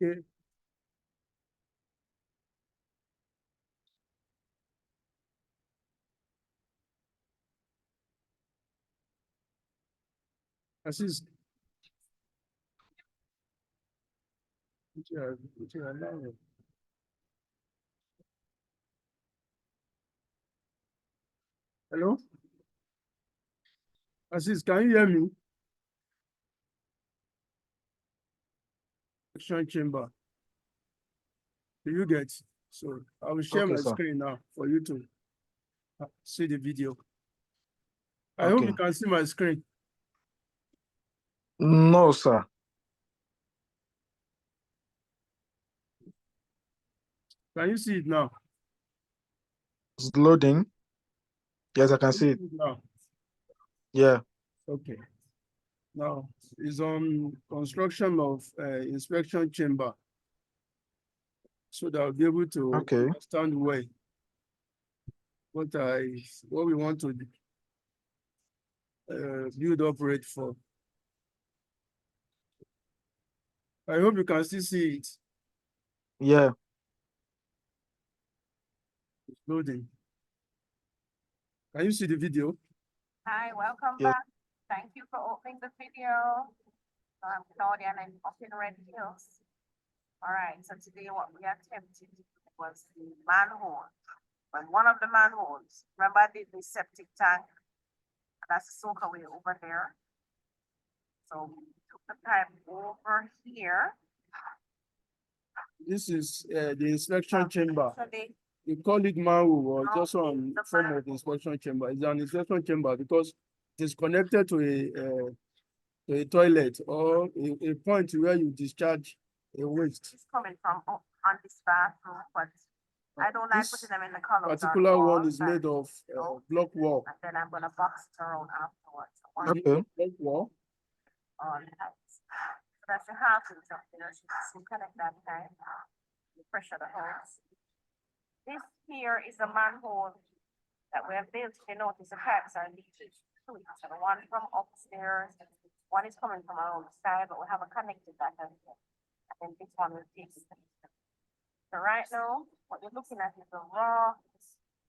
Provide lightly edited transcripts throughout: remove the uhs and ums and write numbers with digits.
Okay. Assist. Hello? Assist, can you hear me? Action chamber. Do you get? So I will share Okay, my sir. screen now for you to see the video. I hope Okay. you can see my screen. No, sir. Can you see it now? It's loading. Yes, I can see it. Now. Yeah. Okay. Now it's on construction of inspection chamber. So that I'll be able to Okay. understand where what we want to build operate for. I hope you can still see it. Yeah. It's loading. Can you see the video? Hi, welcome Yes. back. Thank you for opening the video. I'm Claudia and I'm up in Red Hills. All right, so today what we attempted was the manhole. But one of the manholes, remember I did the septic tank? And that's the soak away over there. So we took the pipe over here. This is the inspection chamber. So they You call it manhole or No, just one the form of manhole. inspection chamber. It's an inspection chamber because it is connected to a toilet or a point where you discharge a waste. It's coming from up on this bathroom, but I don't like This putting them in the colors. on particular one walls is made of Oh. block wall. And then I'm gonna box it around afterwards. So one Okay. Block wall. on heights. So that's a half inch up there, so you can connect that time. You pressure the hose. This here is a manhole that we have built. You notice the pipes are leaking. So the one from upstairs, one is coming from our own side, but we haven't connected that as yet. And then this one will take it. So right now, what you're looking at is a raw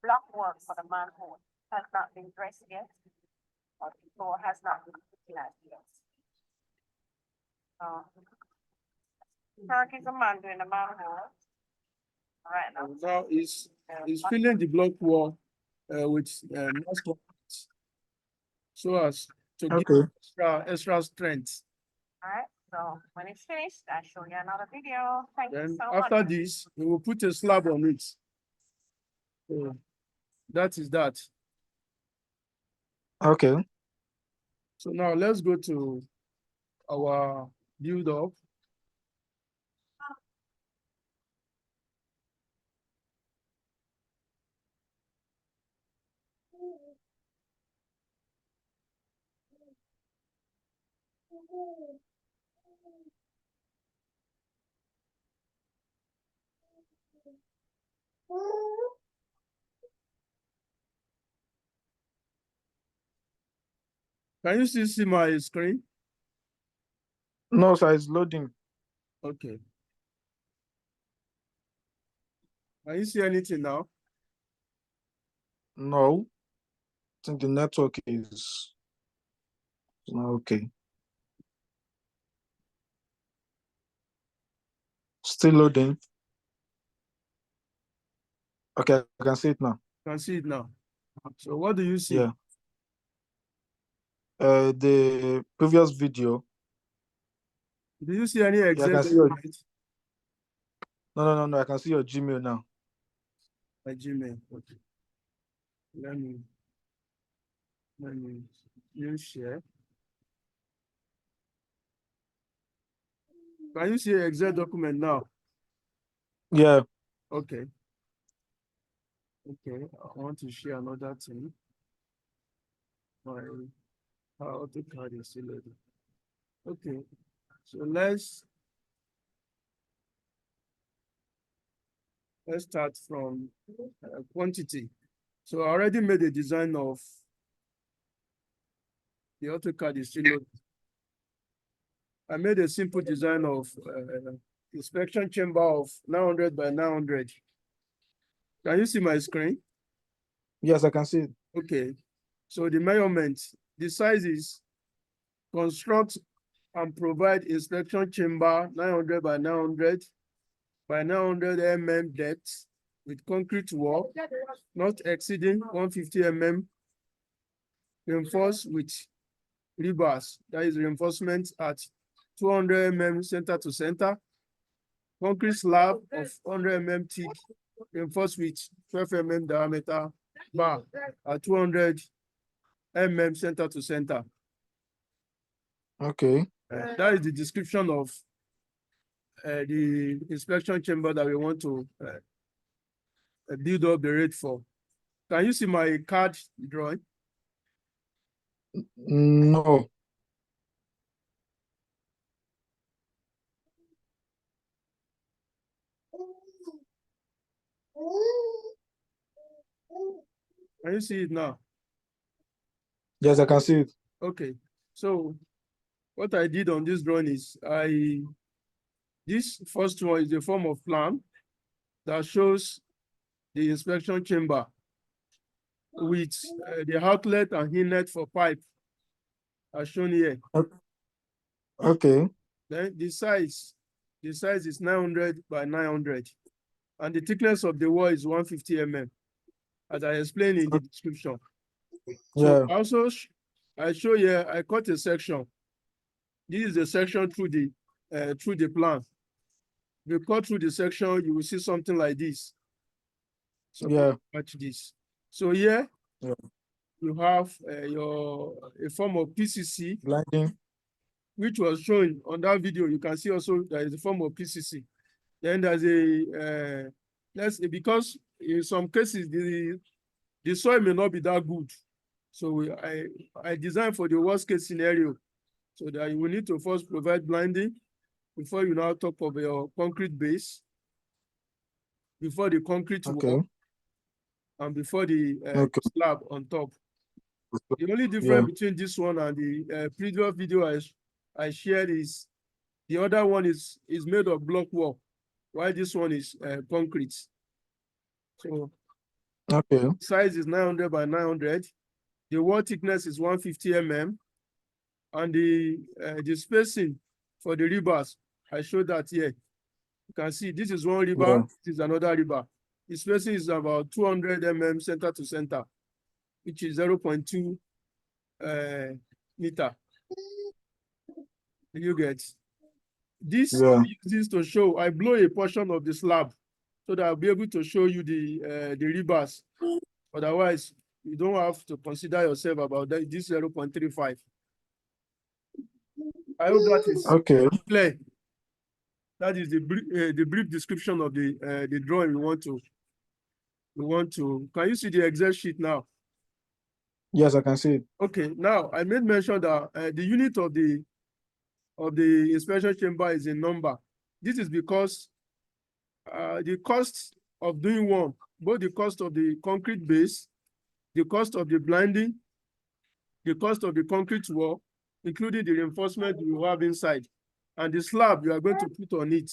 block work for the manhole. Has not been dressed yet. Or the floor has not been put at yet. Kirk is a man doing the manhole. Right now. Now is filling the block wall with mascot so as to give Okay. extra strength. All right, so when it's finished, I'll show you another video. Thank you Then so after much. this, we will put a slab on it. So that is that. Okay. So now let's go to our build up. Can you still see my screen? No, sir, it's loading. Okay. Can you see anything now? No. I think the network is not okay. Still loading. Okay, I can see it now. Can see it now. So what do you see? Yeah. The previous video. Do you see any Yeah, I exact can see your. document? No. I can see your Gmail now. My Gmail. Okay. Let me you share. Can you see exact document now? Yeah. Okay. Okay. I want to share another thing. My AutoCAD is still loading. Okay. So let's start from quantity. So I already made a design of the AutoCAD is still loading. I made a simple design of inspection chamber of 900 by 900. Can you see my screen? Yes, I can see it. Okay, so the measurement, the size is construct and provide inspection chamber 900 by 900 by 900 mm depth with concrete wall, not exceeding 150 mm, reinforced with rebars, that is reinforcement at 200 mm center to center, concrete slab of 100 mm thick, reinforced with 12 mm diameter bar at 200 mm center to center. Okay. That is the description of the inspection chamber that we want to build up the rate for. Can you see my card drawing? No. Can you see it now? Yes, I can see it. Okay, so what I did on this drawing is this first one is a form of plan that shows the inspection chamber with the outlet and inlet for pipe as shown here. Okay. Then the size is 900 by 900, and the thickness of the wall is 150 mm, as I explained in the description. So Yeah. also, I show here, I cut a section. This is the section through the plan. If you cut through the section, you will see something like this. So Yeah. watch this. So here, Yeah. you have a form of PCC, Blinding. which was shown on that video. You can see also there is a form of PCC. Then there's a because in some cases the soil may not be that good. So I designed for the worst case scenario, so that you will need to first provide blinding before you now top of your concrete base, before the concrete Okay. wall, and before the Okay. slab on top. The only difference Yeah. between this one and the previous video I shared is the other one is made of block wall, while this one is concrete. So Okay. size is 900 by 900. The wall thickness is 150 mm, and the spacing for the rebars, I showed that here. You can see this is one rebar, Yeah. this is another rebar. The spacing is about 200 mm center to center, which is 0.2 meter. You get this? Yeah. I use this to show. I blow a portion of the slab so that I'll be able to show you the rebars. Otherwise, you don't have to consider yourself about that. This 0.35. I hope that is Okay. clear. That is the brief description of the drawing we want to. Can you see the Excel sheet now? Yes, I can see it. Okay, now I made mention that the unit of the inspection chamber is a number. This is because the cost of doing one, both the cost of the concrete base, the cost of the blinding, the cost of the concrete wall, including the reinforcement you have inside, and the slab you are going to put on it,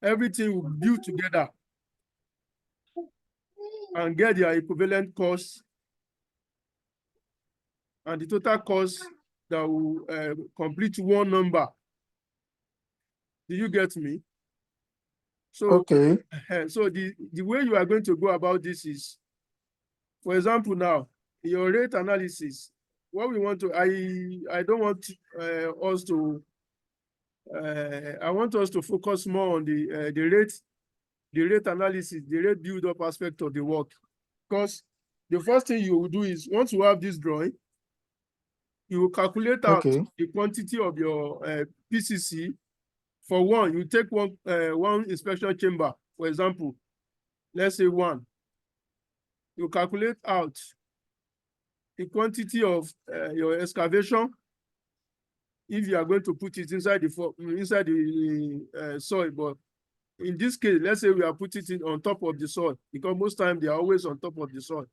everything will build together and get their equivalent cost and the total cost that will complete one number. Do you get me? So, Okay. so the way you are going to go about this is, for example, now your rate analysis. What we want to, I don't want us to. I want us to focus more on the rate analysis, the rate build-up aspect of the work, because the first thing you will do is once you have this drawing, you will calculate out Okay. the quantity of your PCC. For one, you take one inspection chamber, for example, let's say one. You calculate out the quantity of your excavation if you are going to put it inside the soil. But in this case, let's say we are putting it on top of the soil, because most times they are always on top of the soil.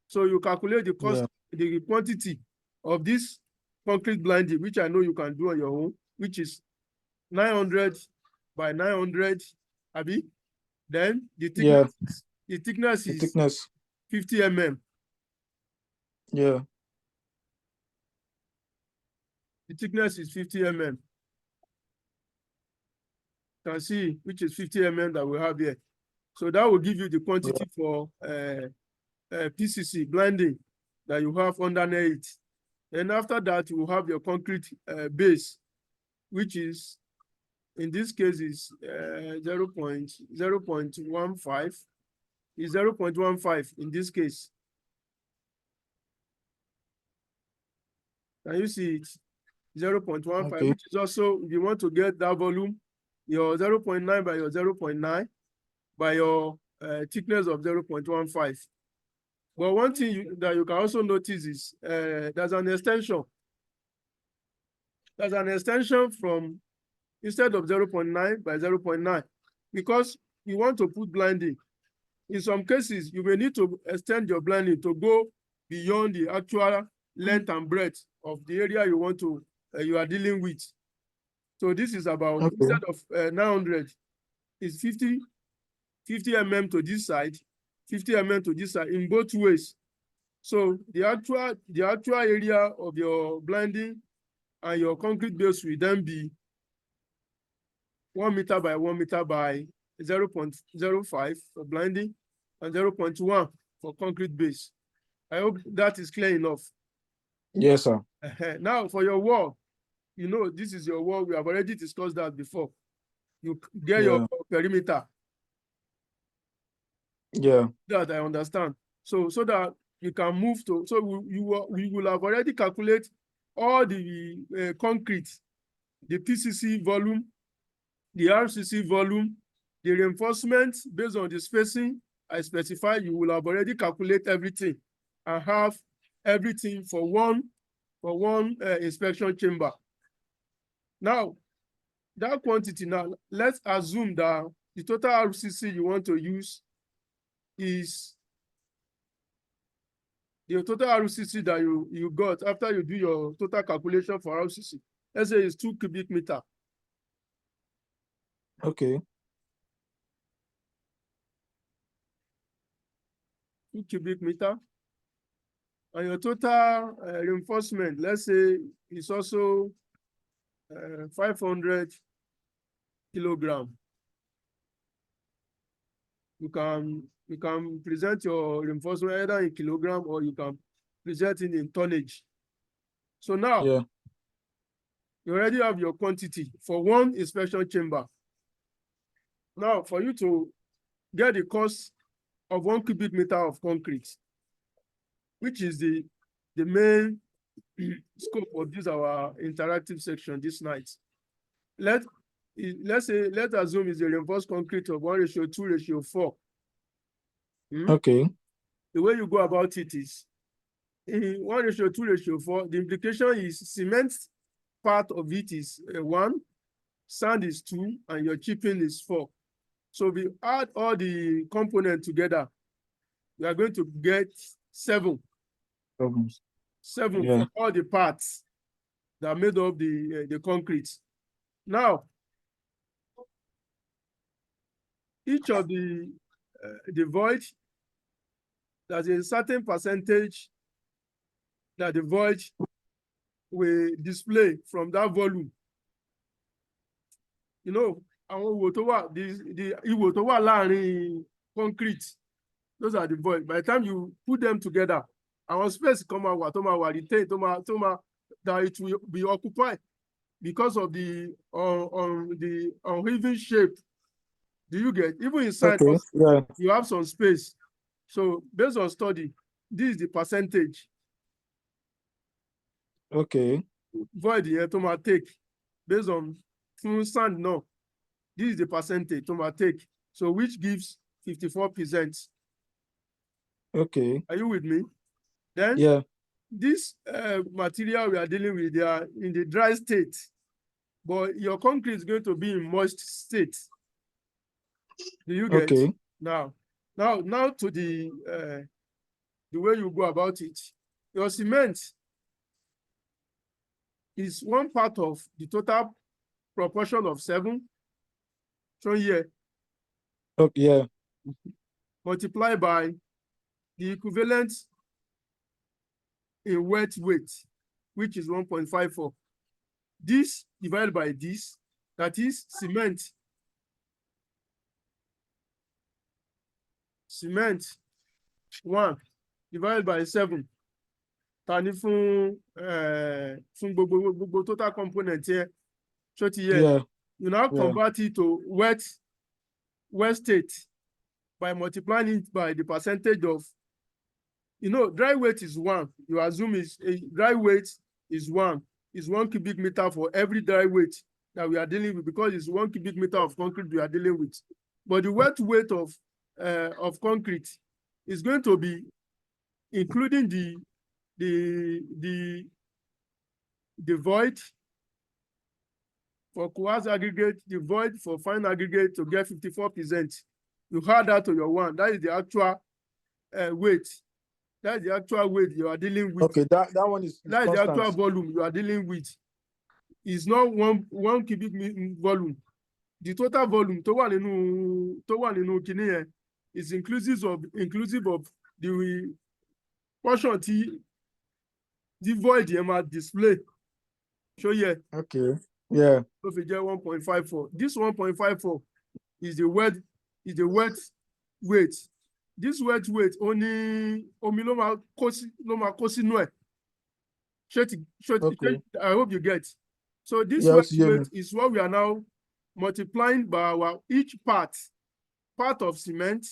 So you calculate the cost, the quantity of this concrete blinding, which I know you can do on your own, which is 900 by 900, Abi. Then the Yeah. thickness The is thickness. 50 mm. Yeah. The thickness is 50 mm. You can see which is 50 mm that we have here. So that will give you the quantity for PCC blending that you have underneath it. And after that, you will have your concrete base, which is, in this case, is 0.15. Is 0.15 in this case. Can you see it? 0.15, Okay. which is also, if you want to get that volume, your 0.9 by your 0.9 by your thickness of 0.15. But one thing that you can also notice is there's an extension. There's an extension from, instead of 0.9 by 0.9, because you want to put blending. In some cases, you may need to extend your blending to go beyond the actual length and breadth of the area you want to, you are dealing with. So this is about, Okay. instead of 900, is 50 mm to this side, 50 mm to this side in both ways. So the actual area of your blending and your concrete base will then be 1 meter by 1 meter by 0.05 for blending and 0.1 for concrete base. I hope that is clear enough. Yes, sir. Now for your wall, you know, this is your wall. We have already discussed that before. You get your perimeter. Yeah. That I understand. So that you can move to, so we will have already calculate all the concrete, the PCC volume, the RCC volume, the reinforcement based on the spacing I specify. You will have already calculate everything and have everything for one inspection chamber. Now, that quantity, now let's assume that the total RCC you want to use is the total RCC that you got after you do your total calculation for RCC. Let's say it's 2 cubic meter. Okay. 2 cubic meter. And your total reinforcement, let's say, is also 500 kilogram. You can present your reinforcement either in kilogram or you can present it in tonnage. So now, Yeah. you already have your quantity for one inspection chamber. Now, for you to get the cost of 1 cubic meter of concrete, which is the main scope of this our interactive section this night. Let's assume it's a reinforced concrete of 1:2:4. Okay. The way you go about it is in 1:2:4. The implication is cement part of it is 1, sand is 2, and your chipping is 4. So we add all the components together, we are going to get 7. 7 Yeah. for all the parts that made up the concrete. Now, each of the void, there's a certain percentage that the void will display from that volume. You know, àwọn ìwò tó wà, the ìwò tó wà láàrin concrete, those are the void. By the time you put them together, our space come out, retain, that it will be occupied because of the uneven shape. Do you get? Even inside, Okay. Yeah. you have some space. So based on study, this is the percentage Okay. void here to take based on full sand. No, this is the percentage to take. So which gives 54%. Okay. Are you with me? Then Yeah. this material we are dealing with, they are in the dry state, but your concrete is going to be in moist state. Do you get? Okay. Now to the way you go about it. Your cement is one part of the total proportion of 7. shown here, Okay, yeah. multiply by the equivalent in wet weight, which is 1.54. This divided by this, that is cement. Cement 1 divided by 7. Tani fún gbogbo total component here. So Yeah. you now Yeah. convert it to wet state by multiplying it by the percentage of, dry weight is 1. You assume dry weight is 1 cubic meter for every dry weight that we are dealing with, because it's 1 cubic meter of concrete we are dealing with. But the wet weight of concrete is going to be including the void for coarse aggregate, the void for fine aggregate to get 54%. You add that to your 1. That is the actual weight. That is the actual weight you are dealing with. Okay, that one is That is the actual constant. volume you are dealing with. It's not one cubic volume. The total volume tó wà nínú kíní yẹn is inclusive of the portion the void yẹn máa display. Show here. Okay, yeah. So fi jẹ́ 1.54. This 1.54 is the wet weight. This wet weight only omi ló máa kó sínú ẹ̀. Okay. I hope you get. So this Yeah, wet yeah. weight is what we are now multiplying by our each part of cement,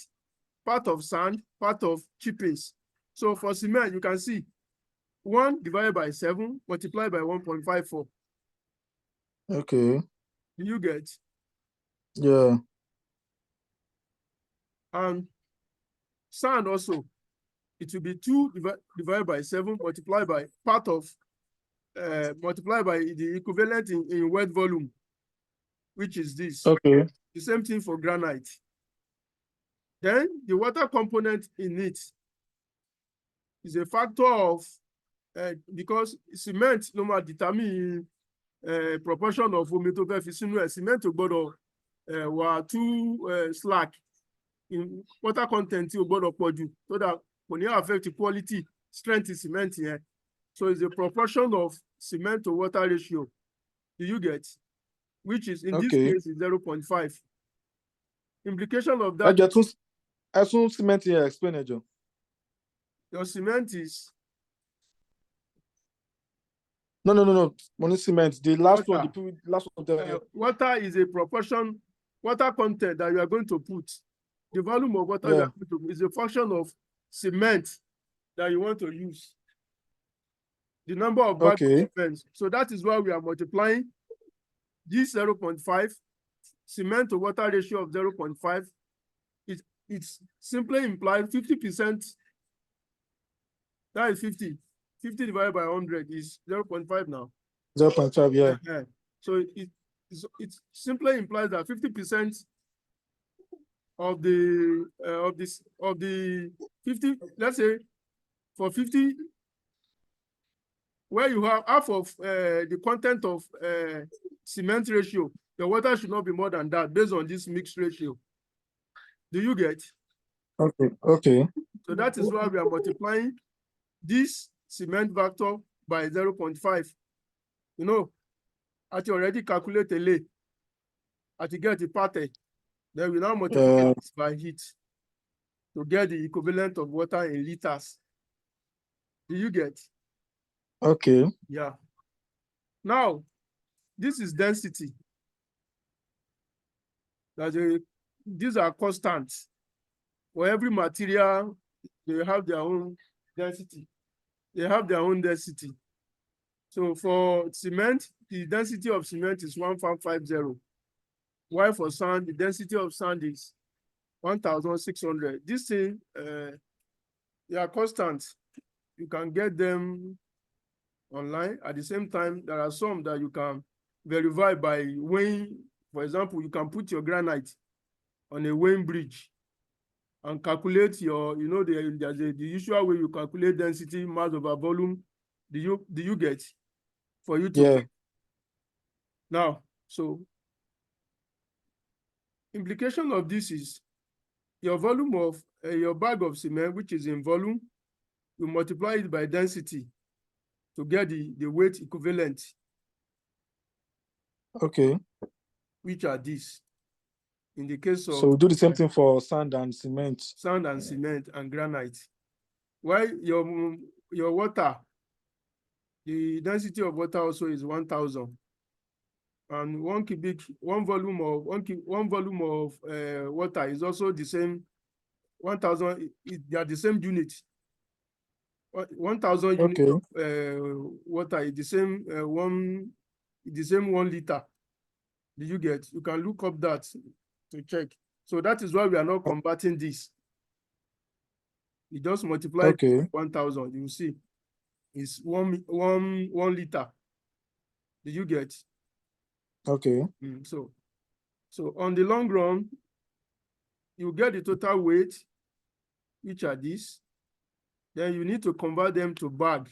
part of sand, part of chippings. So for cement, you can see 1 divided by 7 multiplied by 1.54. Okay. Do you get? Yeah. And sand also, it will be 2 divided by 7 multiplied by multiplied by the equivalent in wet volume, which is this. Okay. The same thing for granite. Then the water component in it is a factor of, because cement no matter determine proportion of omi tó fẹ́ fi sínú ẹ̀. Cement ò gbọ́dọ̀ wà too slack in water content, ò gbọ́dọ̀ pọ̀ jù, so that kò ní affect the quality, strength in cement here. So it's a proportion of cement to water ratio. Do you get? Which is in this Okay. case is 0.5. Implication of I that, just assume cement here explain it, Joe. your cement is No. Money cement. The last Water. one, the last one. water is a proportion, water content that you are going to put. The volume of water you Yeah. are going to is a function of cement that you want to use. The number of bags Okay. of cement. So that is why we are multiplying this 0.5 cement to water ratio of 0.5. It's simply implied 50%. That is 50. 50 divided by 100 is 0.5 now. 0.5, yeah. So it simply implies that 50% of the 50, let's say for 50, where you have half of the content of cement ratio, the water should not be more than that based on this mixed ratio. Do you get? Okay. So that is why we are multiplying this cement factor by 0.5. You know, at already calculate a lay, at you get the pattern, then we now multiply this by heat to get the equivalent of water in liters. Do you get? Okay. Yeah. Now, this is density. These are constants. For every material, they have their own density. They have their own density. So for cement, the density of cement is 1550. While for sand, the density of sand is 1600. This thing, they are constant. You can get them online. At the same time, there are some that you can verify by weighing. For example, you can put your granite on a weighing bridge and calculate your, there's the usual way you calculate density, mass over volume. Do you get? For you to Yeah. now, so Implication of this is your volume of your bag of cement, which is in volume, you multiply it by density to get the weight equivalent, Okay. which are these. In the case of So we do the same thing for sand and cement. sand and cement and granite. While your water, the density of water also is 1,000. And one volume of water is also the same 1,000. They are the same unit. 1,000 units Okay. of water is the same 1 liter. Did you get? You can look up that to check. So that is why we are not converting this. You just multiply Okay. 1,000. You see, it's one liter. Did you get? Okay. So on the long run, you get the total weight, which are these. Then you need to convert them to bag.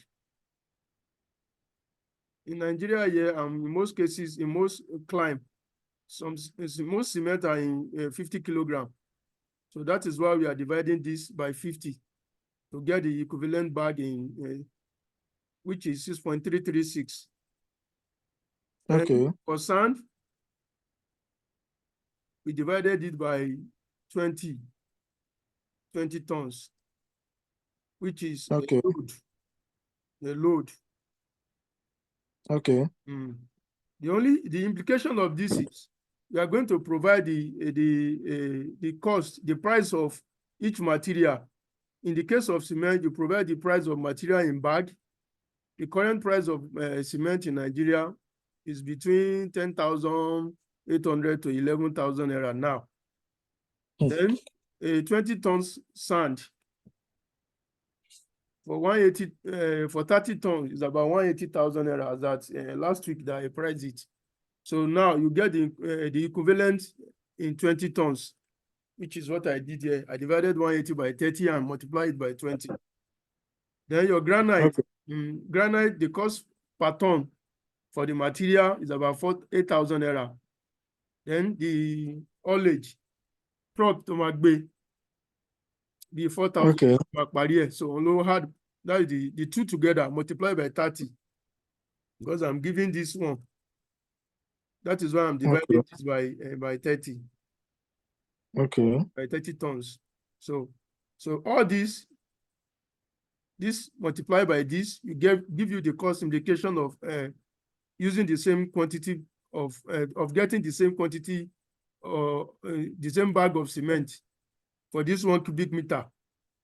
In Nigeria here, in most cases, in most climb, most cement are in 50 kilogram. So that is why we are dividing this by 50 to get the equivalent bag in, which is 6.336. Okay. For sand, we divided it by 20 tons, which is Okay. a load. Okay. The implication of this is we are going to provide the cost, the price of each material. In the case of cement, you provide the price of material in bag. The current price of cement in Nigeria is between 10,800 to 11,000 naira now. Then 20 tons sand for 180 for 30 tons is about 180,000 naira. That last week that I priced it. So now you get the equivalent in 20 tons, which is what I did here. I divided 180 by 30 and multiplied it by 20. Then your granite, granite, the cost per ton for the material is about 8,000 naira. Then the haulage, truck to Magbe, be 4,000. Okay. So only had that is the two together multiplied by 30. Because I'm giving this one. That is why I'm dividing this by 30. Okay. By 30 tons. So all this multiplied by this, you give you the cost indication of using the same quantity of getting the same quantity or the same bag of cement for this 1 cubic meter.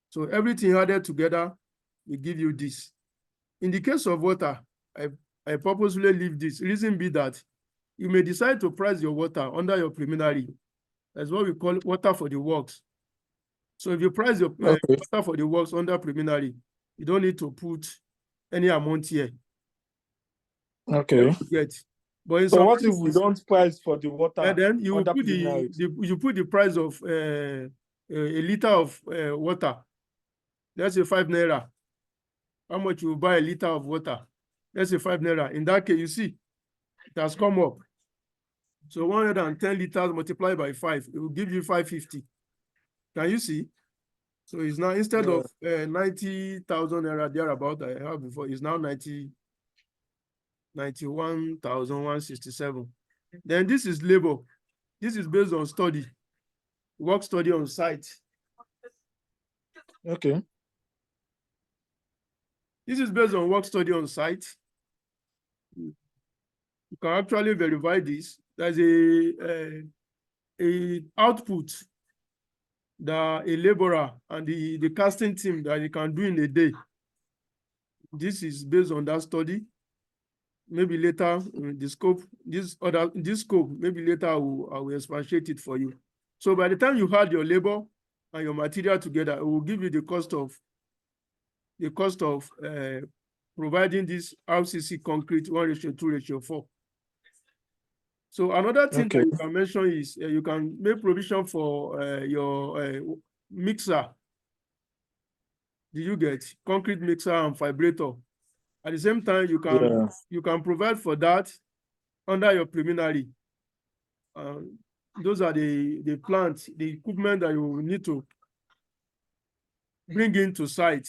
So everything added together will give you this. In the case of water, I purposely leave this. Reason be that you may decide to price your water under your preliminary. That's what we call water for the works. So if you price your water for the works under preliminary, you don't need to put any amount here. Okay. But in so some what cases, if we don't price for the water? And then you under put you put the price of a liter of water. Let's say 5 naira. How much you buy a liter of water? Let's say 5 naira. In that case, you see, it has come up. So 110 liters multiplied by 5, it will give you 550. Can you see? So it's now, instead of 90,000 naira thereabout I have before, it's now 91,167. Then this is labor. This is based on study, work study on site. Okay. This is based on work study on site. You can actually verify this. There's a output that a laborer and the casting team that you can do in a day. This is based on that study. Maybe later the scope, this scope, maybe later I will expatiate it for you. So by the time you had your labor and your material together, it will give you the cost of providing this RCC concrete 1:2:4. So another thing that you can mention is you can make provision for your mixer. Do you get concrete mixer and vibrator? At the same time, you can provide for that under your preliminary. those are the plants, the equipment that you will need to bring into site.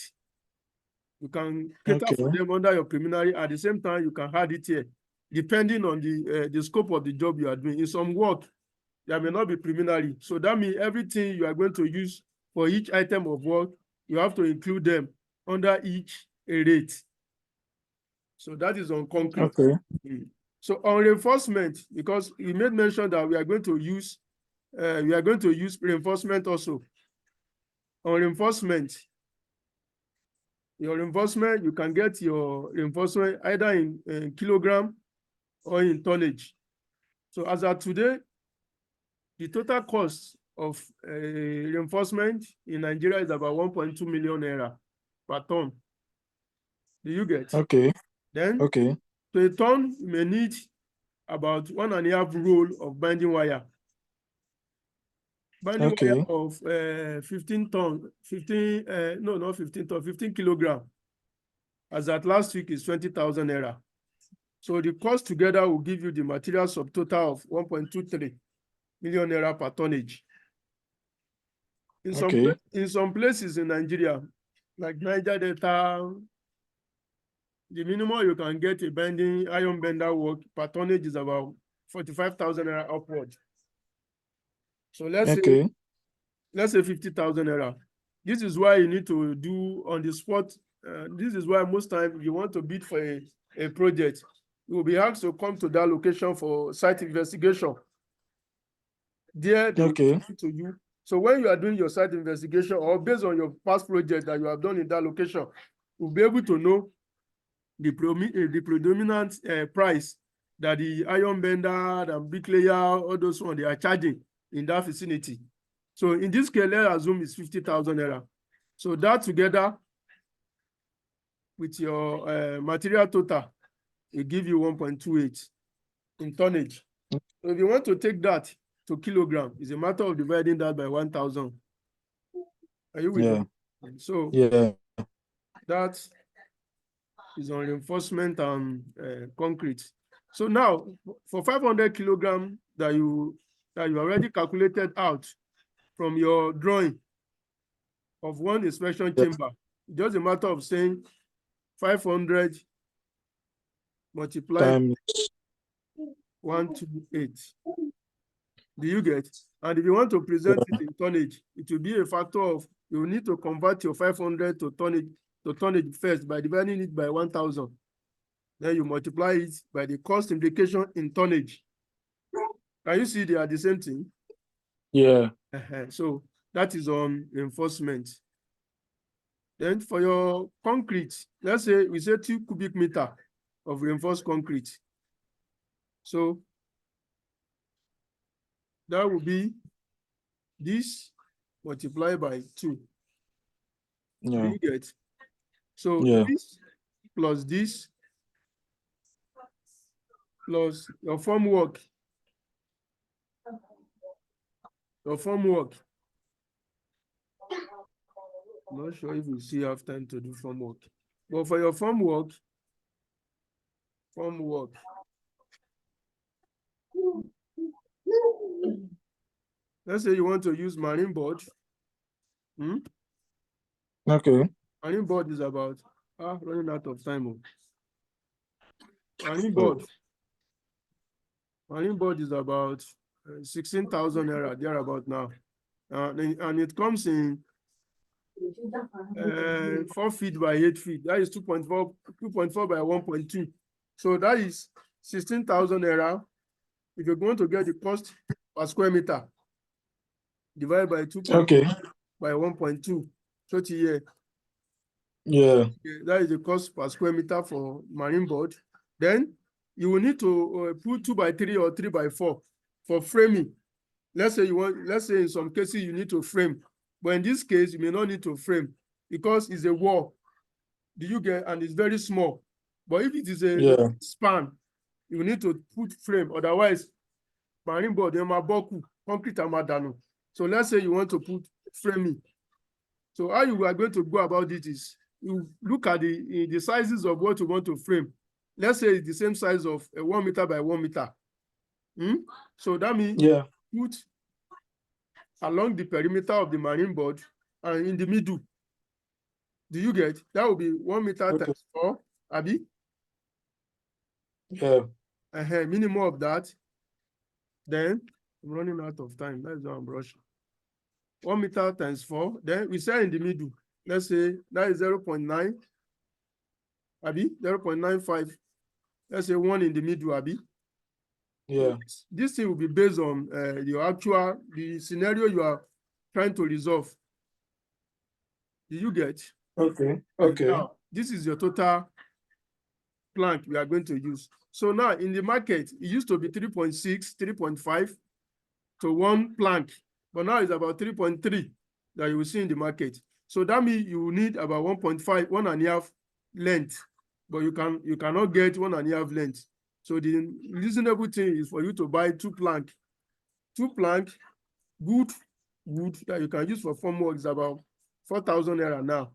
You can cater for Okay. them under your preliminary. At the same time, you can add it here, depending on the scope of the job you are doing. In some work, there may not be preliminary. So that means everything you are going to use for each item of work, you have to include them under each rate. So that is on concrete. Okay. So on reinforcement, because we made mention that we are going to use reinforcement also. On reinforcement, your reinforcement, you can get your reinforcement either in kilogram or in tonnage. So as of today, the total cost of reinforcement in Nigeria is about 1.2 million naira per ton. Do you get? Okay. Then Okay. to a ton, you may need about 1.5 roll of binding wire. Binding wire Okay. of 15 ton, 15, no, not 15 ton, 15 kilogram. As at last week is 20,000 naira. So the cost together will give you the material subtotal of 1.23 million naira per tonnage. Okay. In some places in Nigeria, like Niger Delta, the minimum you can get a bending iron bender work per tonnage is about 45,000 naira upward. So let's say 50,000 naira. This is why you need to do on the spot. This is why most times you want to bid for a project, you will be asked to come to that location for site investigation. There they will Okay. speak to you. So when you are doing your site investigation or based on your past project that you have done in that location, you'll be able to know the predominant price that the iron bender, the bricklayer, all those ones they are charging in that vicinity. So in this case, let's assume it's 50,000 naira. So that together with your material total, it give you 1.28 in tonnage. So if you want to take that to kilogram, it's a matter of dividing that by 1,000. Are you with Yeah. me? So Yeah. that is on reinforcement and concrete. So now for 500 kilogram that you already calculated out from your drawing of one inspection chamber, just a matter of saying 500 multiplied Times 128. Do you get? And if you want to present it in tonnage, it will be a factor of, you will need to convert your 500 to tonnage first by dividing it by 1,000. Then you multiply it by the cost implication in tonnage. Can you see they are the same thing? Yeah. So that is on reinforcement. Then for your concrete, let's say we say 2 cubic meter of reinforced concrete. So that will be this multiplied by 2. Yeah. You get? So Yeah. this plus your form work. Your form work. I'm not sure if we see have time to do form work. But for your form work, let's say you want to use marine board. Okay. Marine board is about running out of time. Marine board is about 16,000 naira thereabout now. And it comes in 4 feet by 8 feet. That is 2.4 by 1.2. So that is 16,000 naira. If you're going to get the cost per square meter, divided by 2 by 1.2. So yeah. That is the cost per square meter for marine board. Then you will need to put 2 by 3 or 3 by 4 for framing. Let's say in some cases you need to frame, but in this case you may not need to frame because it's a wall. Do you get? And it's very small. But if it is a span, you need to put frame. Otherwise, marine board, concrete amadano. So let's say you want to put framing. So how you are going to go about it is you look at the sizes of what you want to frame. Let's say it's the same size of 1 meter by 1 meter. So that means put along the perimeter of the marine board and in the middle. Do you get? That will be 1 meter Okay. times 4, Abi. Yeah. Minimum of that. Then I'm running out of time. That's why I'm rushing. 1 meter times 4. Then we say in the middle. Let's say that is 0.9. Abi, 0.95. Let's say 1 in the middle, Abi. Yeah. This thing will be based on the scenario you are trying to resolve. Do you get? Okay. Okay. Now, this is your total plank we are going to use. So now in the market, it used to be 3.6, 3.5 to 1 plank, but now it's about 3.3 that you will see in the market. So that means you will need about 1.5, 1.5 length, but you cannot get 1.5 length. So the reasonable thing is for you to buy 2 plank. 2 plank, good wood that you can use for formwork is about 4,000 naira now.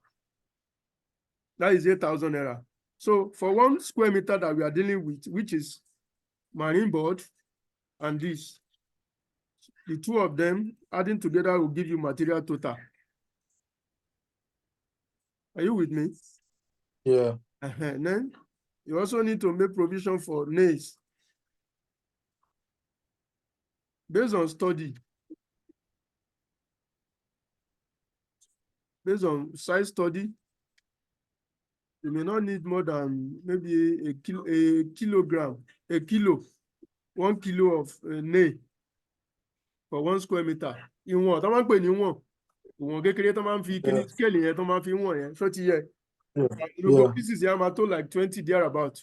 That is 8,000 naira. So for 1 square meter that we are dealing with, which is marine board and this, the two of them adding together will give you material total. Are you with me? Yeah. And then you also need to make provision for nails. Based on study, based on size study, you may not need more than maybe a kilo, 1 kilo of nail for 1 square meter. Ìwọ̀n tó máa ń pè ní ìwọ̀n kékeré tó máa ń fi kíní scale yẹn tó máa ń fi wọ̀n yẹn ṣó ti yẹ. Yeah. Pieces yẹn máa tó like 20 thereabout.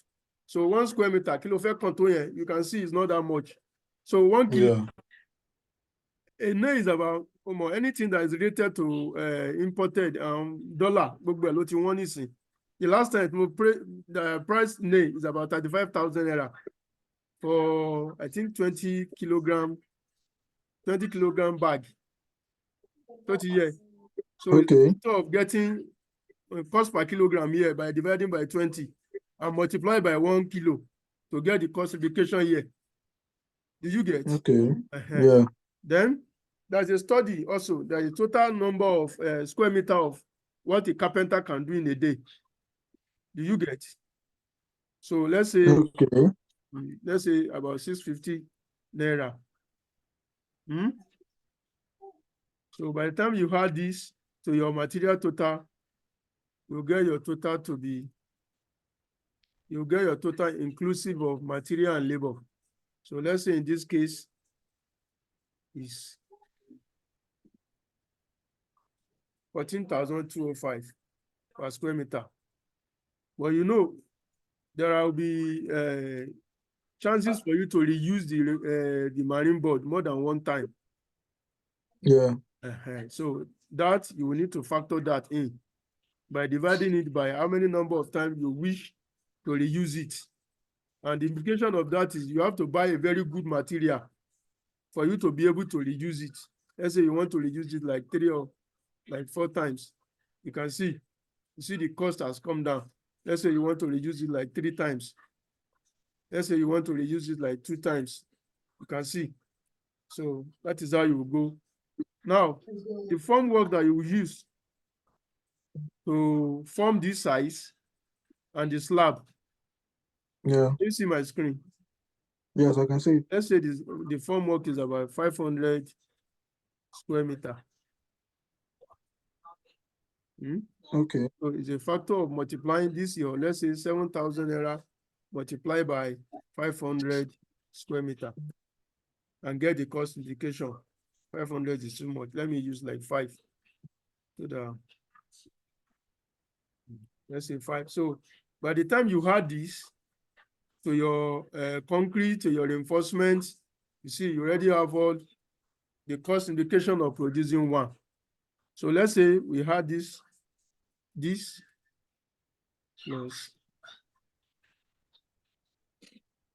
So 1 square meter kilo fẹ́ kàn tó yẹn, you can see it's not that much. So 1 kilo. Yeah. A nail is about anything that is related to imported dollar. Gbogbo ẹ̀ ló ti wọ́n nísìn. The last time the price nail is about 35,000 naira for I think 20 kilogram bag. 30 years. So Okay. instead of getting cost per kilogram here by dividing by 20 and multiply by 1 kilo to get the cost indication here. Did you get? Okay. Yeah. Then there's a study also. There's a total number of square meter of what a carpenter can do in a day. Do you get? So let's say about 650 naira. So by the time you add this to your material total, you'll get your total inclusive of material and labor. So let's say in this case is 14,205 per square meter. Well, you know, there will be chances for you to reuse the marine board more than 1 time. Yeah. So that you will need to factor that in by dividing it by how many number of times you wish to reuse it. And the implication of that is you have to buy a very good material for you to be able to reuse it. Let's say you want to reuse it like 3 or like 4 times. You can see the cost has come down. Let's say you want to reuse it like 3 times. Let's say you want to reuse it like 2 times. You can see. So that is how you will go. Now, the formwork that you will use to form this size and the slab. Yeah. Can you see my screen? Yes, I can see it. Let's say the formwork is about 500 square meter. Okay. So it's a factor of multiplying this year, let's say 7,000 naira multiplied by 500 square meter and get the cost indication. 500 is too much. Let me use like 5 to the, let's say 5. So by the time you add this to your concrete, to your reinforcements, you see, you already have all the cost indication of producing one. So let's say we had this plus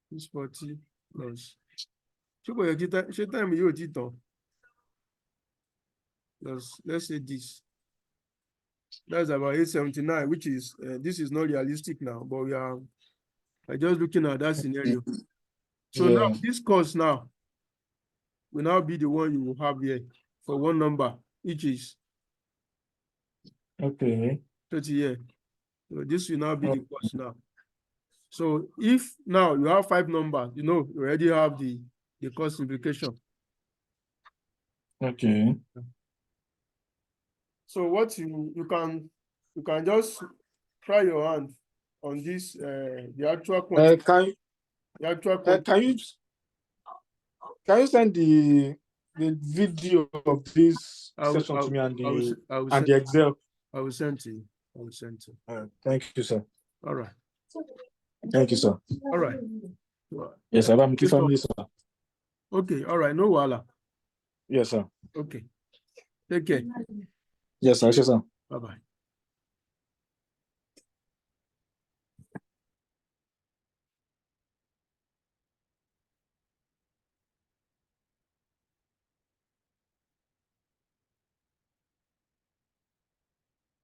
this 40 plus. Plus, let's say this. That's about 879, which is, this is not realistic now, but we are just looking at that scenario. So now, this cost now, will now be the one you will have here for one number, which is Okay. 30 here. So this will now be the Okay. cost now. So if now you have 5 numbers, you know, you already have the cost implication. Okay. So what you can just try your hand on this the actual quantity, the actual quantity. Can you send the video of this session to me and I will the Excel? I will send to you. I will send to you. Thank you, sir. All right. Thank you, sir. All right. Yes, sir. I'm family, sir. Okay. All right. No wala. Yes, sir. Okay. Take care. Yes, sir. Yes, sir. Bye bye.